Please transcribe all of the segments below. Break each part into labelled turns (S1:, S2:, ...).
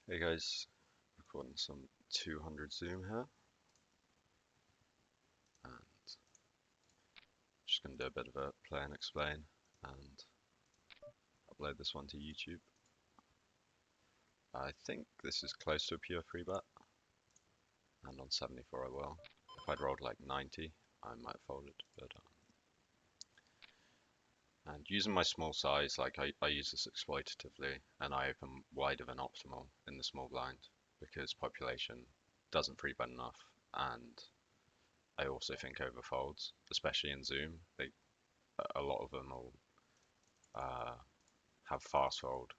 S1: Hey guys, recording some 200 zoom here, and just gonna do a bit of a play and explain, and upload this one to YouTube. I think this is close to a pure free bet, and on 74 I will. If I'd rolled like 90, I might have folded, but and using my small size, like I use this exploitatively, and I open wider than optimal in the small blind because population doesn't free bet enough, and I also think overfolds, especially in Zoom. A lot of them will have fast fold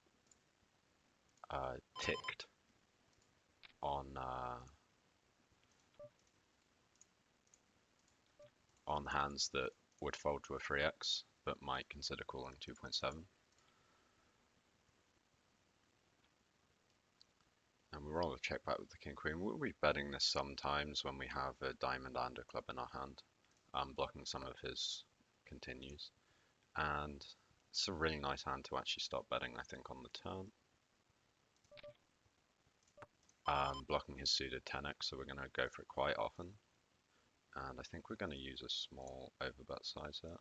S1: ticked on hands that would fold to a 3x but might consider calling 2.7. And we roll a check back with the king queen. We'll be betting this sometimes when we have a diamond and a club in our hand, blocking some of his continues. And it's a really nice hand to actually start betting, I think, on the turn. Blocking his suited 10x, so we're going to go for it quite often. And I think we're going to use a small overbet size here.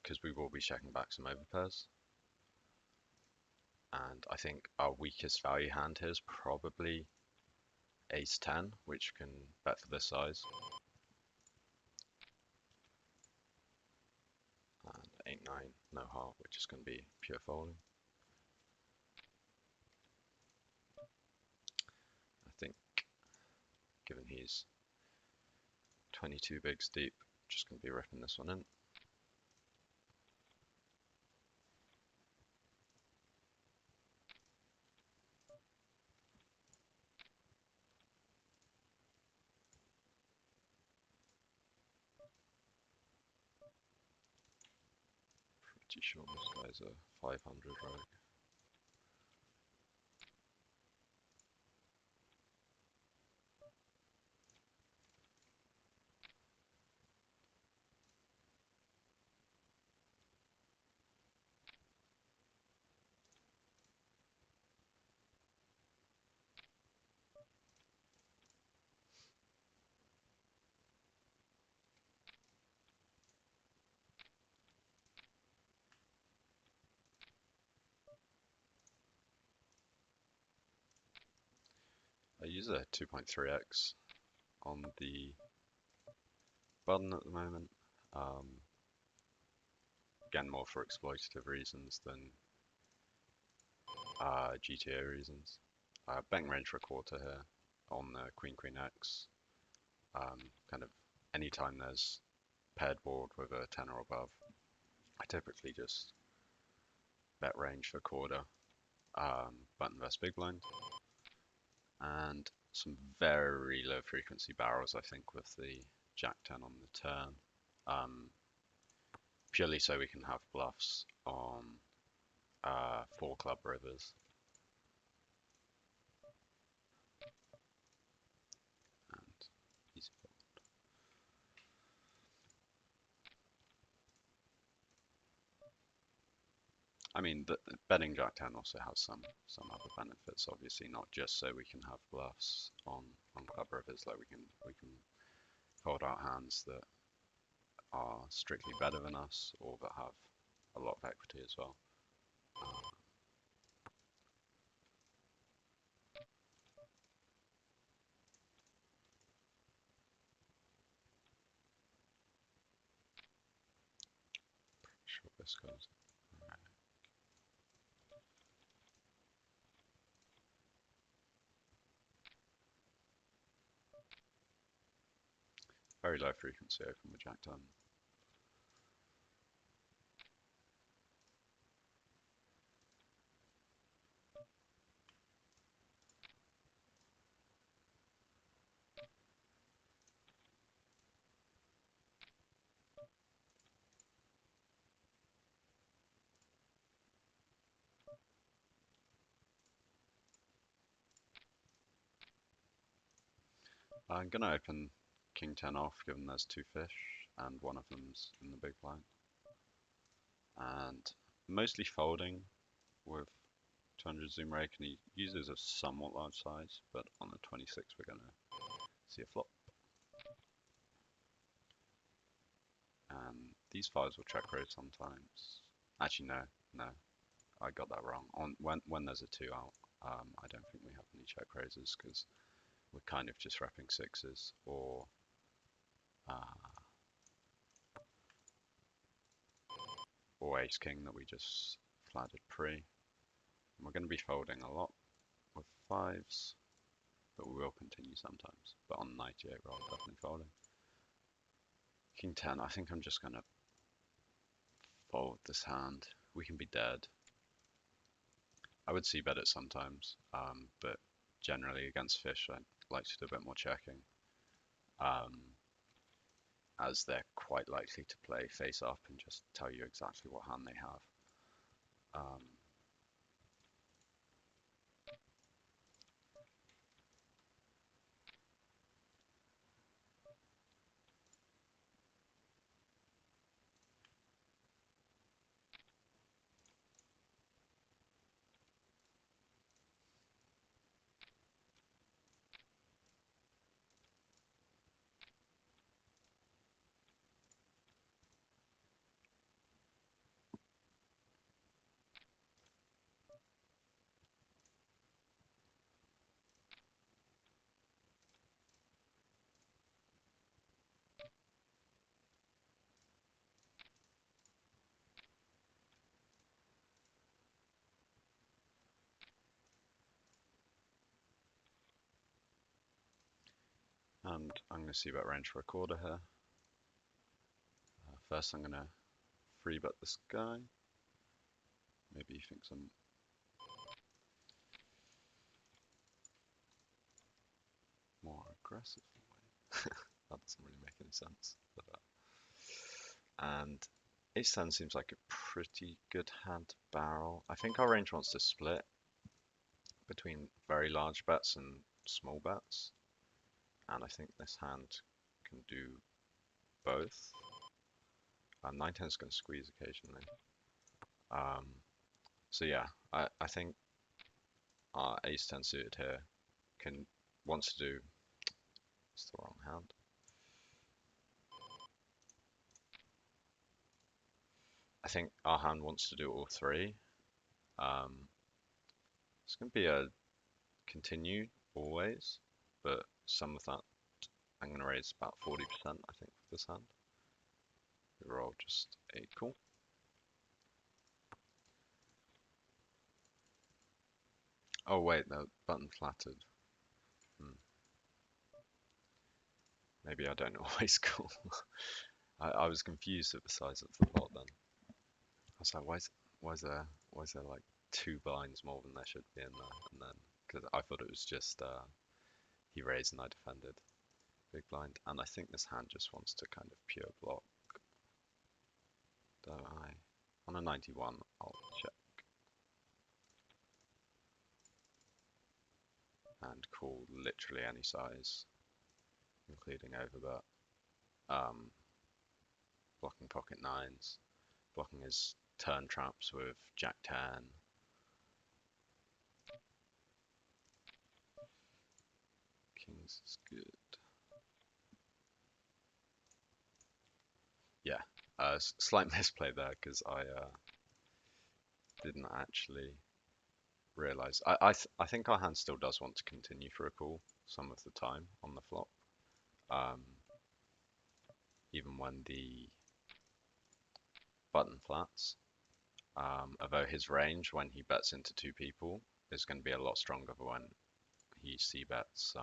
S1: Because we will be checking back some overpairs. And I think our weakest value hand here is probably ace 10, which can bet for this size. And 8-9, no heart, which is going to be pure folding. I think, given he's 22 bigs deep, just going to be ripping this one in. Pretty sure this guy's a 500 rogue. I use a 2.3x on the button at the moment. Again, more for exploitative reasons than GTO reasons. Bank range for a quarter here on the Queen X. Kind of anytime there's paired board with a 10 or above, I typically just bet range for quarter, button versus big blind, and some very low frequency barrels, I think, with the Jack 10 on the turn, purely so we can have bluffs on 4 club rivers. And easy fold. I mean, the betting Jack 10 also has some other benefits, obviously, not just so we can have bluffs on club rivers, like we can fold out hands that are strictly better than us or that have a lot of equity as well. Sure, this goes. Very low frequency open with Jack 10. I'm going to open king 10 off, given there's two fish, and one of them's in the big blind. And mostly folding with 200 zoom rake, and he uses a somewhat large size, but on the 26 we're going to see a flop. And these fives will check raise sometimes. Actually, no, I got that wrong. On when there's a 2 out, I don't think we have any check raises because we're kind of just repping sixes or ace king that we just flatted pre. And we're going to be folding a lot with fives, but we will continue sometimes. But on 98 roll, definitely folding. King 10, I think I'm just going to fold this hand. We can be dead. I would see bet it sometimes, but generally against fish, I like to do a bit more checking, as they're quite likely to play face up and just tell you exactly what hand they have. And I'm going to see bet range for a quarter here. First I'm going to free bet this guy. Maybe he thinks I'm more aggressive. That doesn't really make any sense. And ace-10 seems like a pretty good hand to barrel. I think our range wants to split between very large bets and small bets. And I think this hand can do both. 9-10 is going to squeeze occasionally. So yeah, I think our ace-10 suited here wants to do, it's the wrong hand. I think our hand wants to do all three. It's going to be a continue always, but some of that I'm going to raise about 40%, I think, with this hand. We roll just a call. Oh wait, the button flattered. Maybe I don't always call. I was confused at the size of the pot then. I was like, why is there like 2 blinds more than there should be in there? And then, because I thought it was just he raised and I defended big blind, and I think this hand just wants to kind of pure block. Don't I? On a 91, I'll check and call literally any size, including overbet. Blocking pocket nines, blocking his turn traps with Jack 10. Kings is good. Yeah, slight misplay there because I didn't actually realize. I think our hand still does want to continue for a call some of the time on the flop, even when the button flats. Although his range when he bets into 2 people is going to be a lot stronger than when he c-bets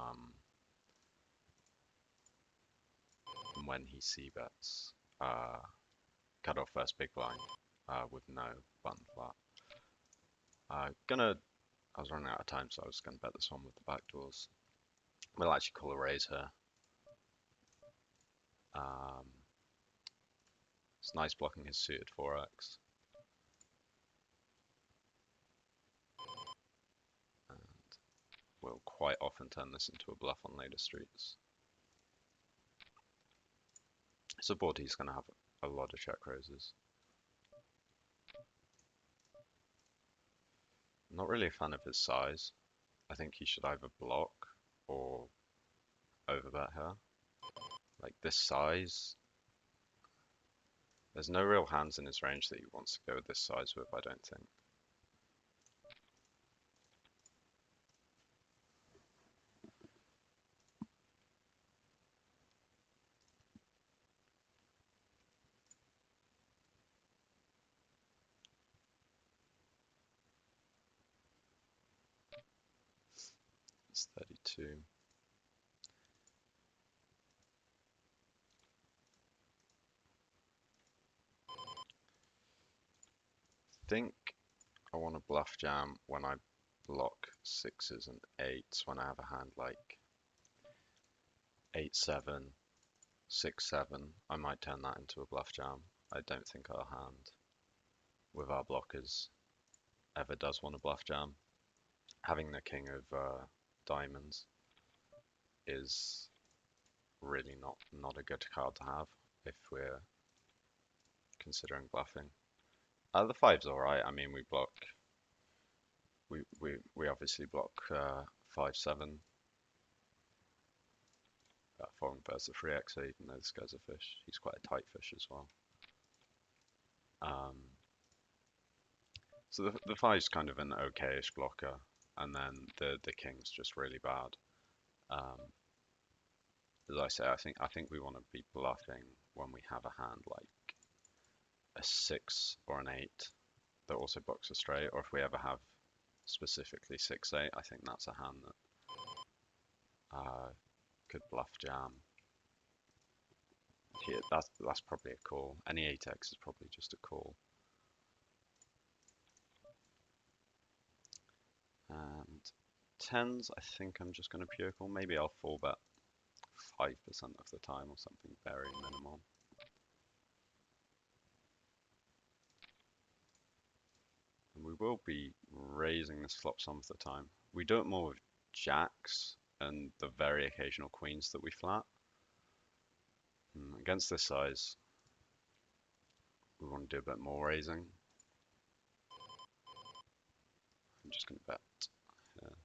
S1: cut off first big blind with no button flat. I was running out of time, so I was going to bet this one with the backdoors. We'll actually call a raise here. It's nice blocking his suited 4x. And we'll quite often turn this into a bluff on later streets. It's a board he's going to have a lot of check raises. I'm not really a fan of his size. I think he should either block or overbet here. Like this size, there's no real hands in his range that he wants to go with this size with, I don't think. It's 32. I think I want to bluff jam when I block 6s and 8s when I have a hand like 8-7, 6-7. I might turn that into a bluff jam. I don't think our hand with our blockers ever does want a bluff jam. Having the king of diamonds is really not a good card to have if we're considering bluffing. The 5's alright. I mean, we block. We obviously block 5-7. Falling versus the 3x, even though this guy's a fish. He's quite a tight fish as well. So the 5's kind of an okayish blocker, and then the king's just really bad. As I say, I think we want to be bluffing when we have a hand like a 6 or an 8 that also blocks a straight, or if we ever have specifically 6-8, I think that's a hand that could bluff jam. Here, that's probably a call. Any 8x is probably just a call. And 10s, I think I'm just going to pure call. Maybe I'll full bet 5% of the time or something very minimal. And we will be raising this flop some of the time. We do it more with jacks and the very occasional queens that we flat. Against this size, we want to do a bit more raising. I'm just going to bet here.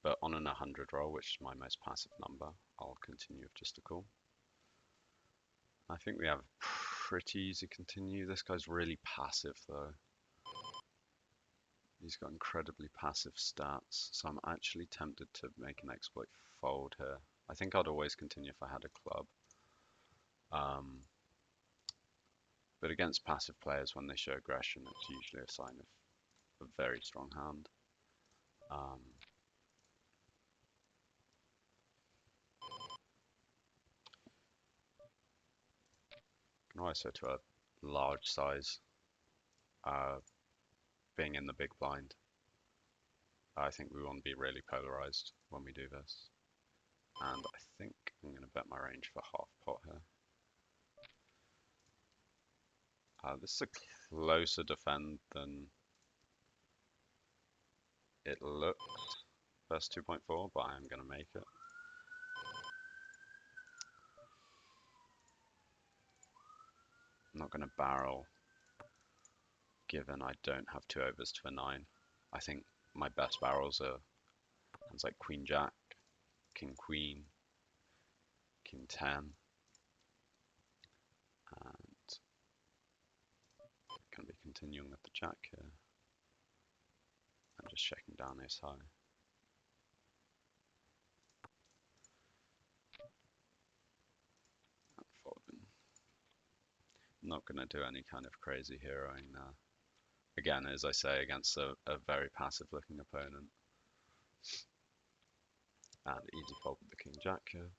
S1: But on an 100 roll, which is my most passive number, I'll continue with just a call. I think we have pretty easy continue. This guy's really passive though. He's got incredibly passive stats, so I'm actually tempted to make an exploit fold here. I think I'd always continue if I had a club. But against passive players, when they show aggression, it's usually a sign of a very strong hand. Can also to a large size, being in the big blind. I think we want to be really polarized when we do this. And I think I'm going to bet my range for half pot here. This is a closer defend than it looks. First 2.4, but I am going to make it. I'm not going to barrel, given I don't have 2 overs to a 9. I think my best barrels are hands like Queen Jack, King Queen, King 10, and going to be continuing with the Jack here. I'm just checking down ace high. And folding. Not going to do any kind of crazy heroing there. Again, as I say, against a very passive looking opponent. And easy fold with the King Jack here.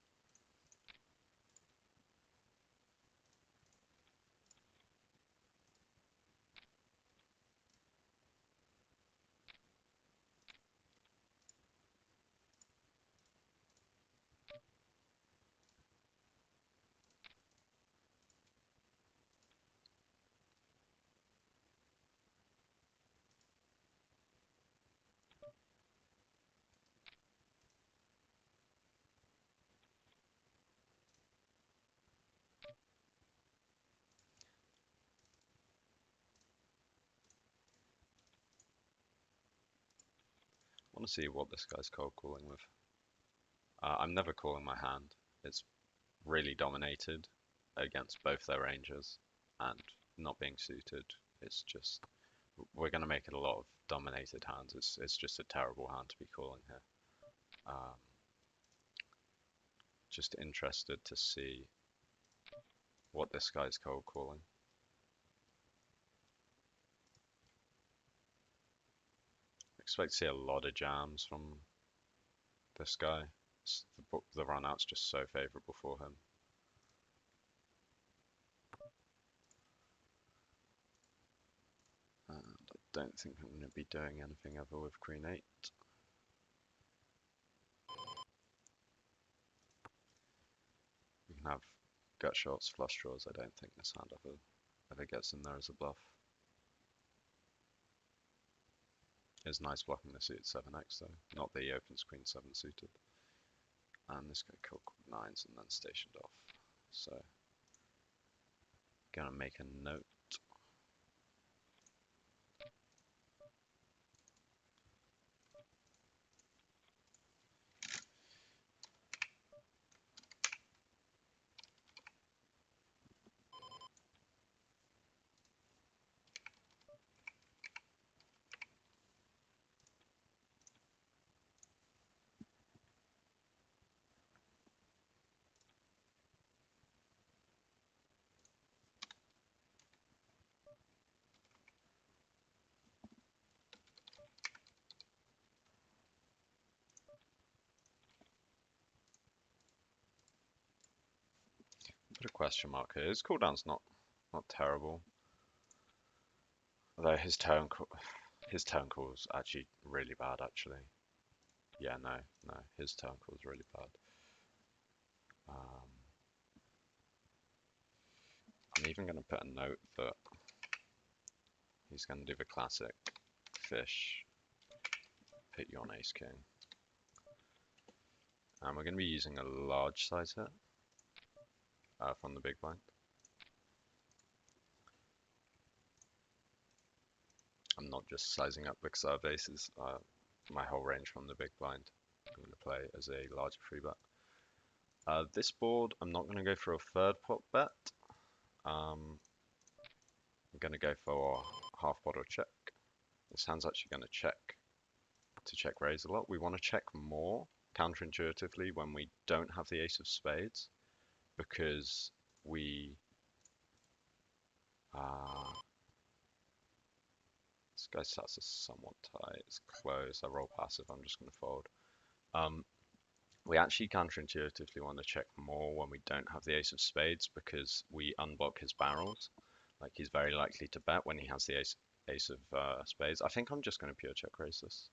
S1: want to see what this guy's cold calling with. I'm never calling my hand. It's really dominated against both their ranges, and not being suited, it's just, we're going to make it a lot of dominated hands. It's just a terrible hand to be calling here. Just interested to see what this guy's cold calling. Expect to see a lot of jams from this guy. The run out's just so favourable for him. And I don't think I'm going to be doing anything ever with Queen 8. We can have gut shots, flush draws. I don't think this hand ever gets in there as a bluff. It's nice blocking the suited 7x though, not that he opens Queen 7 suited. And this guy killed 9s and then stationed off. So, gonna make a note. Put a question mark here. His cooldown's not terrible. Although his turn call's actually really bad actually. Yeah, no, his turn call's really bad. I'm even going to put a note that he's going to do the classic fish, put you on ace king. And we're going to be using a large size hit from the big blind. I'm not just sizing up because I have aces, my whole range from the big blind. I'm going to play as a larger free bet. This board, I'm not going to go for a third pot bet. I'm going to go for half pot or check. This hand's actually going to check raise a lot. We want to check more counterintuitively when we don't have the ace of spades, because we this guy sets us somewhat tight. It's close. I roll passive. I'm just going to fold. We actually counterintuitively want to check more when we don't have the ace of spades, because we unblock his barrels. Like, he's very likely to bet when he has the ace of spades. I think I'm just going to pure check raise this.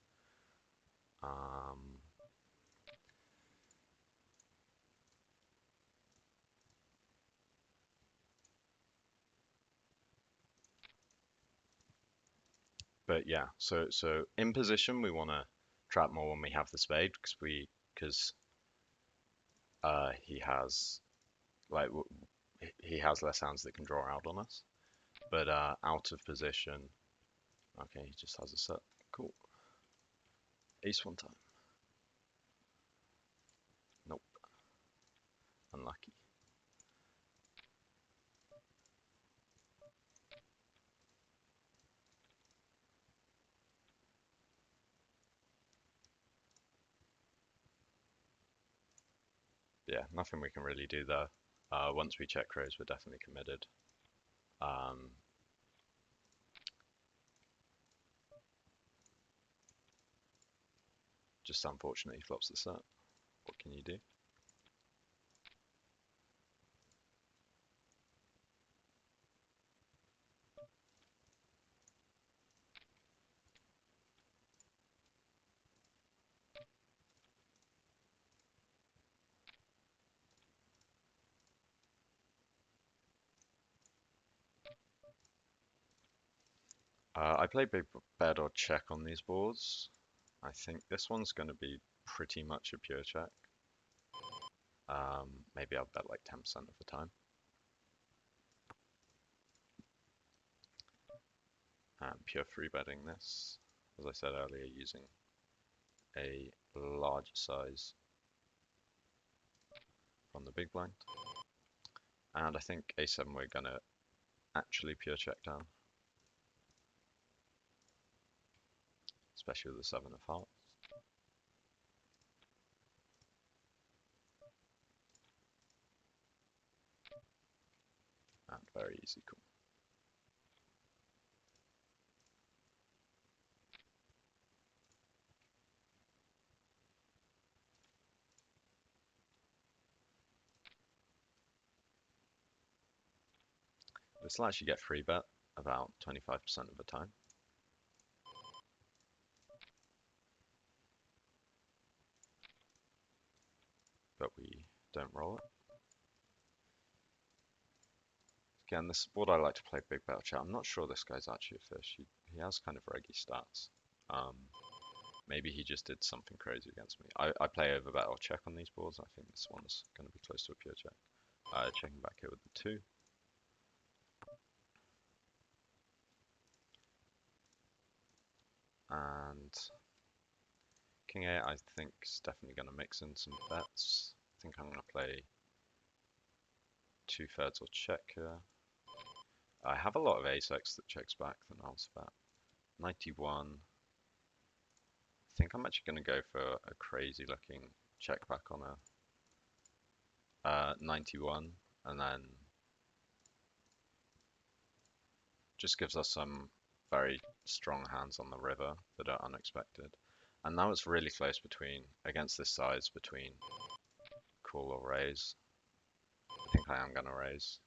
S1: But yeah, so in position we want to trap more when we have the spade, because he has he has less hands that can draw out on us. But out of position, okay, he just has a set. Cool. Ace one time. Nope. Unlucky. Yeah, nothing we can really do there. Once we check raise, we're definitely committed. Just unfortunately, he flops the set. What can you do? I play big bet or check on these boards. I think this one's going to be pretty much a pure check. Maybe I'll bet like 10% of the time. And pure free betting this, as I said earlier, using a larger size from the big blind. And I think A7 we're going to actually pure check down, especially with the 7 of hearts. And very easy call. This will actually get free bet about 25% of the time. But we don't roll it. Again, this is what I like to play big bet chat. I'm not sure this guy's actually a fish. He has kind of reggy stats. Maybe he just did something crazy against me. I play over bet or check on these boards. I think this one's going to be close to a pure check. Checking back here with the 2. And King 8, I think, is definitely going to mix in some bets. I think I'm going to play 2/3 or check here. I have a lot of ace-x that checks back than I'll bet. 91. I think I'm actually going to go for a crazy looking check back on a 91, and then just gives us some very strong hands on the river that are unexpected. And now it's really close against this size between call or raise. I think I am going to raise.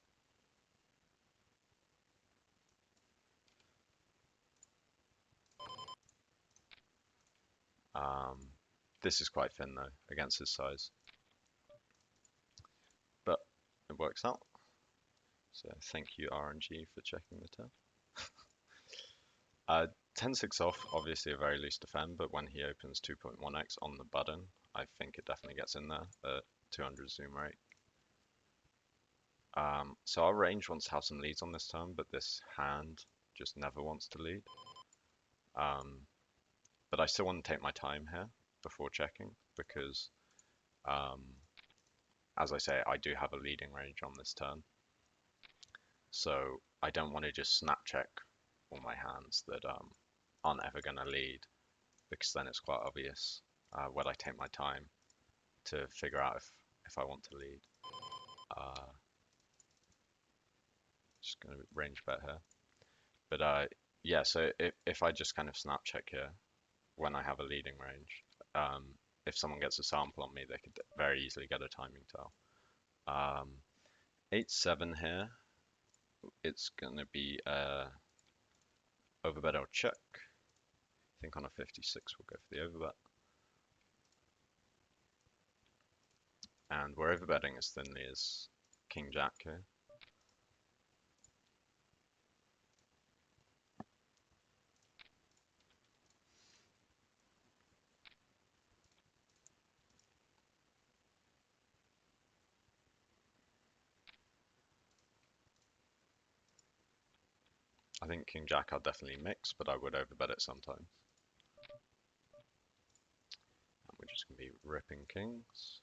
S1: This is quite thin though against his size, but it works out. So thank you RNG for checking the turn. 10-6 off, obviously a very loose defend, but when he opens 2.1x on the button, I think it definitely gets in there at 200 zoom rate. So our range wants to have some leads on this turn, but this hand just never wants to lead. But I still want to take my time here before checking because, as I say, I do have a leading range on this turn. So I don't want to just snap check all my hands that aren't ever going to lead, because then it's quite obvious when I take my time to figure out if I want to lead. Just going to range bet here. But yeah, so if I just kind of snap check here when I have a leading range, if someone gets a sample on me, they could very easily get a timing tell. 8-7 here, it's going to be overbet or check. I think on a 56 we'll go for the overbet. And we're overbetting as thinly as King Jack here. I think King Jack I'll definitely mix, but I would overbet it sometimes. And we're just going to be ripping kings.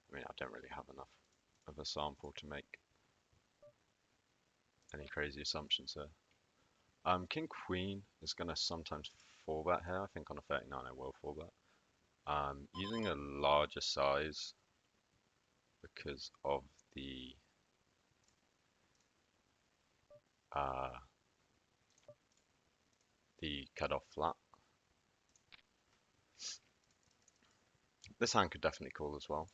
S1: I mean, I don't really have enough of a sample to make any crazy assumptions here. King Queen is going to sometimes 4-bet here. I think on a 39 I will 4-bet. Using a larger size because of the cutoff flat. This hand could definitely call as well.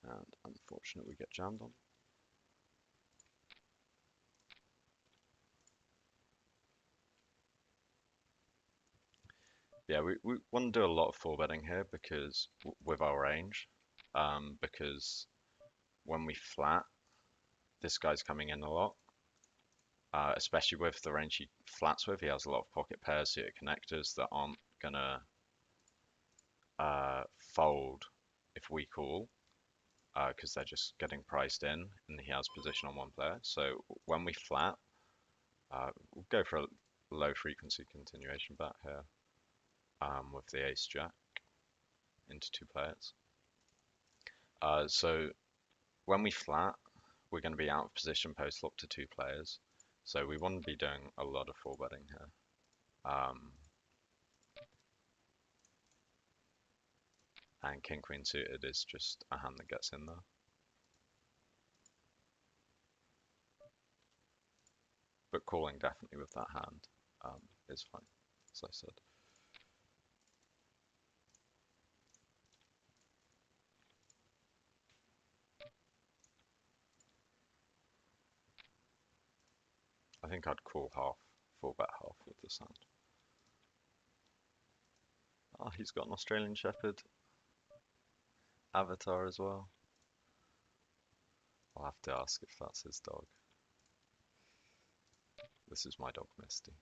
S1: And unfortunately we get jammed on. Yeah, we want to do a lot of 4-betting here because with our range, because when we flat, this guy's coming in a lot. especially with the range he flats with. He has a lot of pocket pairs, suited connectors that aren't gonna fold if we call, because they're just getting priced in, and he has position on one player. So when we flat, we'll go for a low frequency continuation bet here with the ace jack into two players. So when we flat, we're going to be out of position post flop to two players. So we want to be doing a lot of full betting here. And king queen suited is just a hand that gets in there. But calling definitely with that hand is fine, as I said. I think I'd call half, full bet half with this hand. Oh, he's got an Australian Shepherd avatar as well. I'll have to ask if that's his dog. This is my dog, Misty.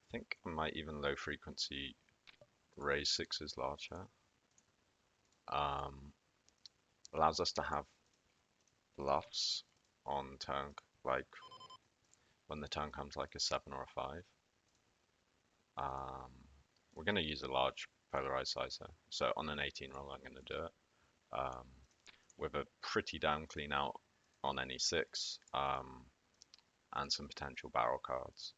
S1: I think I might even low frequency raise sixes large here. Allows us to have bluffs on turn, like when the turn comes like a 7 or a 5. We're going to use a large polarized size here. So on an 18 roll, I'm going to do it with a pretty damn clean out on any 6 and some potential barrel cards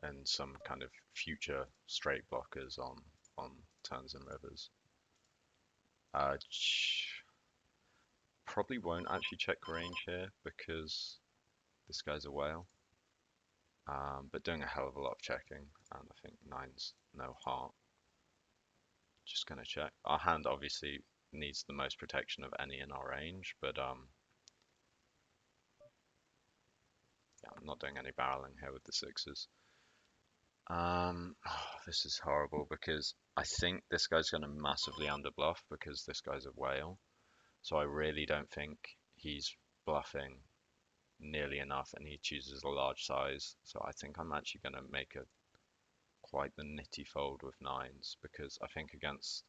S1: and some kind of future straight blockers on turns and rivers. Probably won't actually check range here because this guy's a whale. But doing a hell of a lot of checking, and I think 9's no heart. Just gonna check. Our hand obviously needs the most protection of any in our range, but yeah, I'm not doing any barreling here with the 6s. This is horrible because I think this guy's gonna massively underbluff because this guy's a whale. So I really don't think he's bluffing nearly enough, and he chooses a large size. So I think I'm actually going to make a quite the nitty fold with 9s because I think against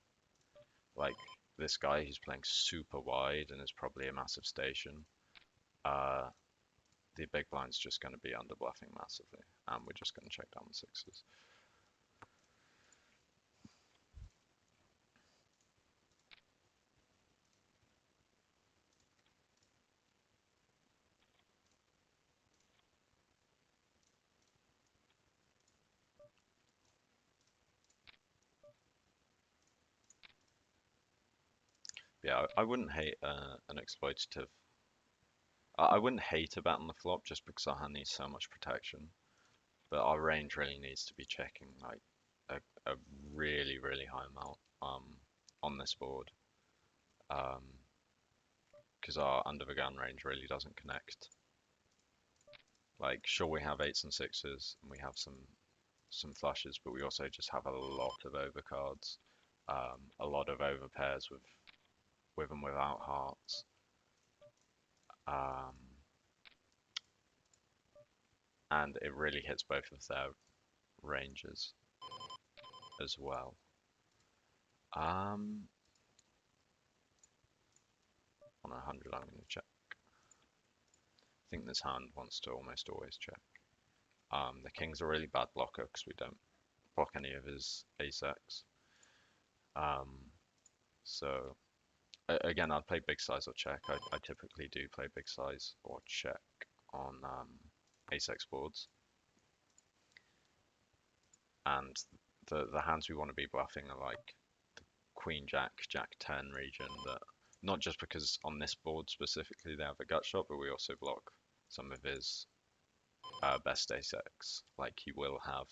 S1: like this guy who's playing super wide and is probably a massive station, the big blind's just going to be under bluffing massively, and we're just going to check down the 6s. Yeah, I wouldn't hate an exploitative. I wouldn't hate a bet on the flop just because our hand needs so much protection, but our range really needs to be checking like a really, really high amount on this board because our under the gun range really doesn't connect. Like, sure, we have 8s and 6s, and we have some flushes, but we also just have a lot of overcards, a lot of over pairs with and without hearts. And it really hits both of their ranges as well. On 100, I'm going to check. I think this hand wants to almost always check. The king's a really bad blocker because we don't block any of his ace-x. So again, I'd play big size or check. I typically do play big size or check on ace-x boards. And the hands we want to be bluffing are like the queen jack, jack 10 region, that not just because on this board specifically they have a gut shot, but we also block some of his best ace-x. Like he will have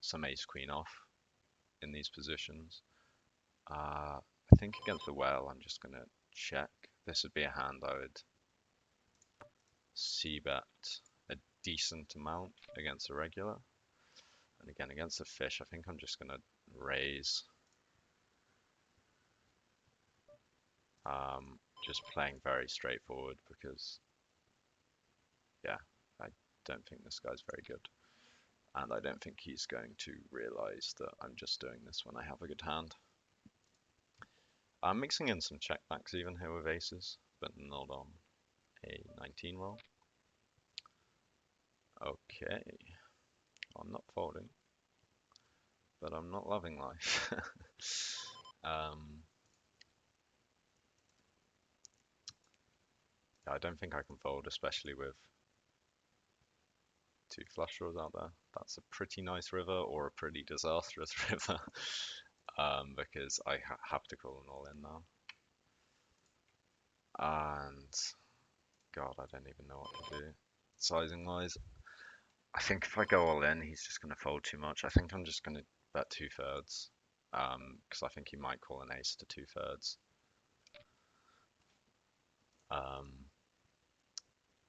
S1: some ace queen off in these positions. I think against the whale, I'm just gonna check. This would be a hand I would c-bet a decent amount against a regular. And again, against a fish, I think I'm just going to raise. Just playing very straightforward because, yeah, I don't think this guy's very good. And I don't think he's going to realize that I'm just doing this when I have a good hand. I'm mixing in some checkbacks even here with aces, but not on a 19 roll. Okay, I'm not folding, but I'm not loving life. I don't think I can fold, especially with two flush draws out there. That's a pretty nice river or a pretty disastrous river, because I have to call an all in now. And God, I don't even know what to do. Sizing wise, I think if I go all in, he's just going to fold too much. I think I'm just going to bet 2/3, because I think he might call an ace to 2/3.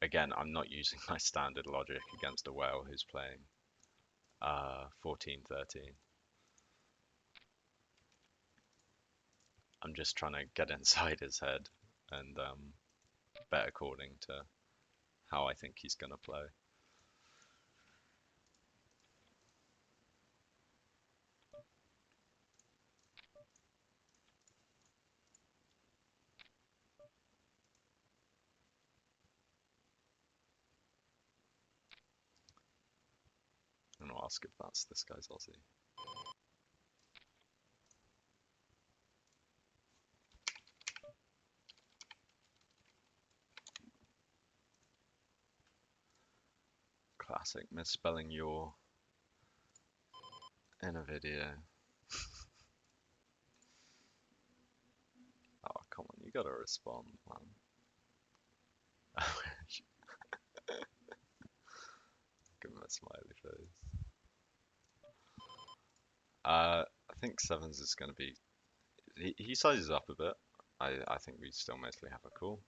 S1: Again, I'm not using my standard logic against a whale who's playing 14-13. I'm just trying to get inside his head and bet according to how I think he's going to play. I'm going to ask if that's this guy's Aussie. Classic misspelling your in a video. Oh, come on, you gotta respond, man. Give him a smiley face. I think sevens is going to be. He sizes up a bit. I think we still mostly have a call.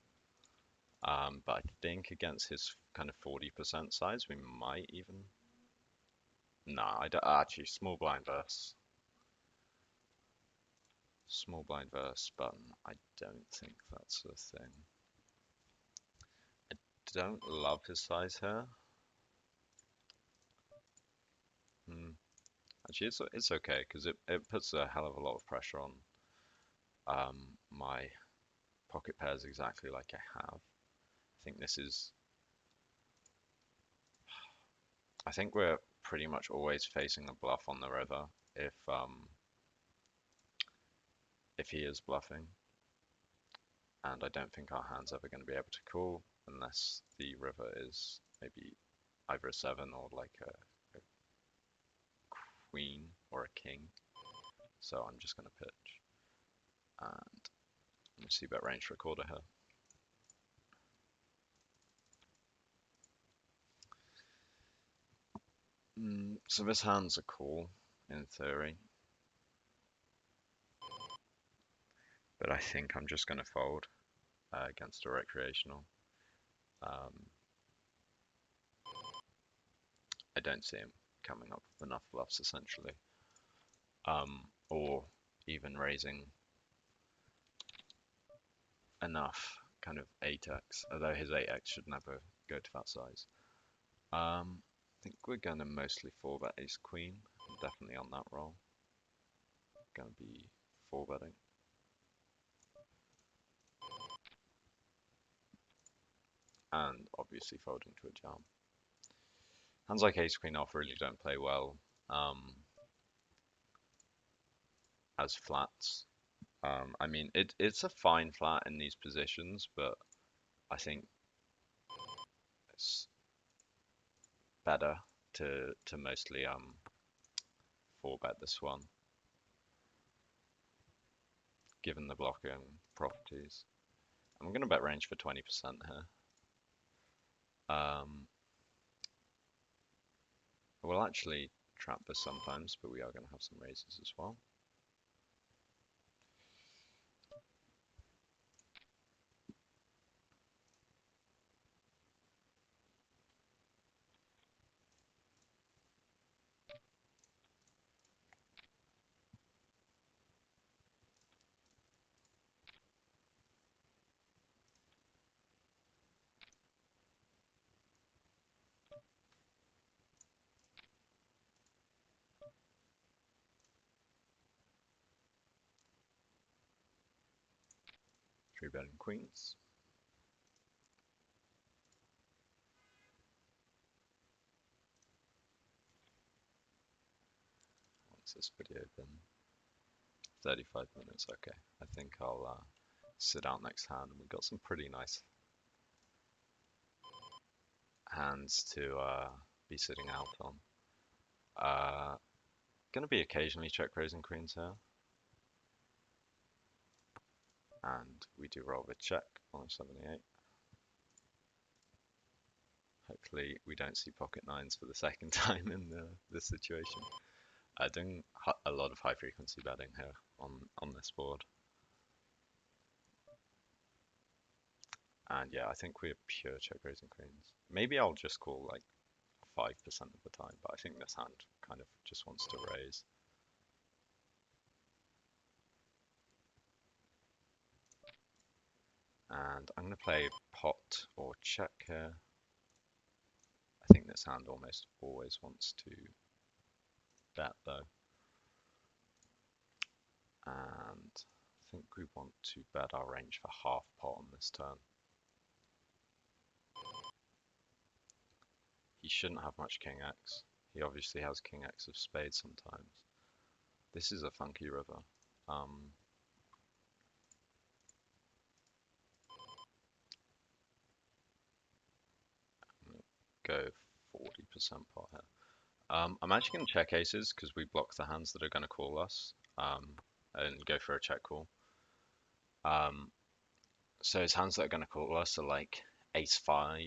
S1: But I think against his kind of 40% size, we might even. Nah, I don't, actually, small blind verse. Small blind verse button. I don't think that's a thing. I don't love his size here. Actually, it's okay because it puts a hell of a lot of pressure on my pocket pairs exactly like I have. I think we're pretty much always facing a bluff on the river if he is bluffing. And I don't think our hand's ever going to be able to call unless the river is maybe either a 7 or like a queen or a king. So I'm just going to pitch. And let me see bet range recorder here. So this hand's a call, in theory. But I think I'm just going to fold against a recreational. I don't see him coming up with enough bluffs, essentially. Or even raising enough kind of 8x, although his 8x should never go to that size. I think we're going to mostly 4-bet ace queen. I'm definitely on that roll. Going to be 4-betting. And obviously folding to a jam. Hands like ace queen off really don't play well as flats. I mean, it's a fine flat in these positions, but I think it's better to mostly 4-bet this one, given the blocking properties. I'm going to bet range for 20% here. We'll actually trap this sometimes, but we are going to have some raises as well. 3 betting queens. What's this video been? 35 minutes. Okay, I think I'll sit out next hand. We've got some pretty nice hands to be sitting out on. Gonna be occasionally check raising queens here. And we do roll with check on 78. Hopefully we don't see pocket nines for the second time in this situation. Doing a lot of high frequency betting here on this board. And yeah, I think we're pure check raising queens. Maybe I'll just call like 5% of the time, but I think this hand kind of just wants to raise. And I'm going to play pot or check here. I think this hand almost always wants to bet though. And I think we want to bet our range for half pot on this turn. He shouldn't have much king X. He obviously has king X of spades sometimes. This is a funky river. Go 40% pot here. I'm actually going to check aces because we block the hands that are going to call us and go for a check call. So his hands that are going to call us are like ace 5,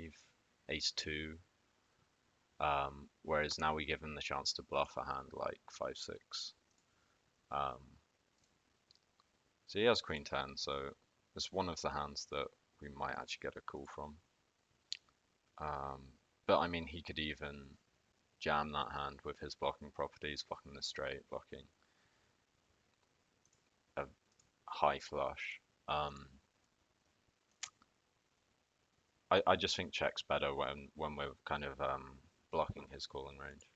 S1: ace 2, whereas now we give him the chance to bluff a hand like 5, 6. So he has queen 10, so it's one of the hands that we might actually get a call from. But I mean, he could even jam that hand with his blocking properties, blocking the straight, blocking a high flush. I just think check's better when we're kind of blocking his calling range.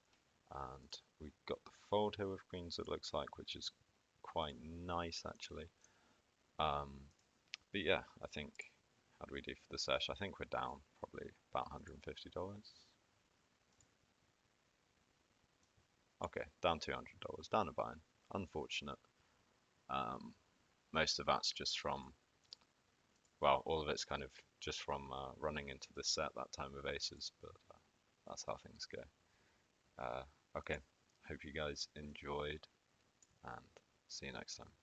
S1: And we got the fold here with queens, it looks like, which is quite nice actually. But yeah, I think, how do we do for the sesh? I think we're down probably about $150. Okay, down $200, down a buy-in. Unfortunate. Most of that's just from, well, all of it's kind of just from running into the set that time with aces, but that's how things go. Okay, hope you guys enjoyed, and see you next time.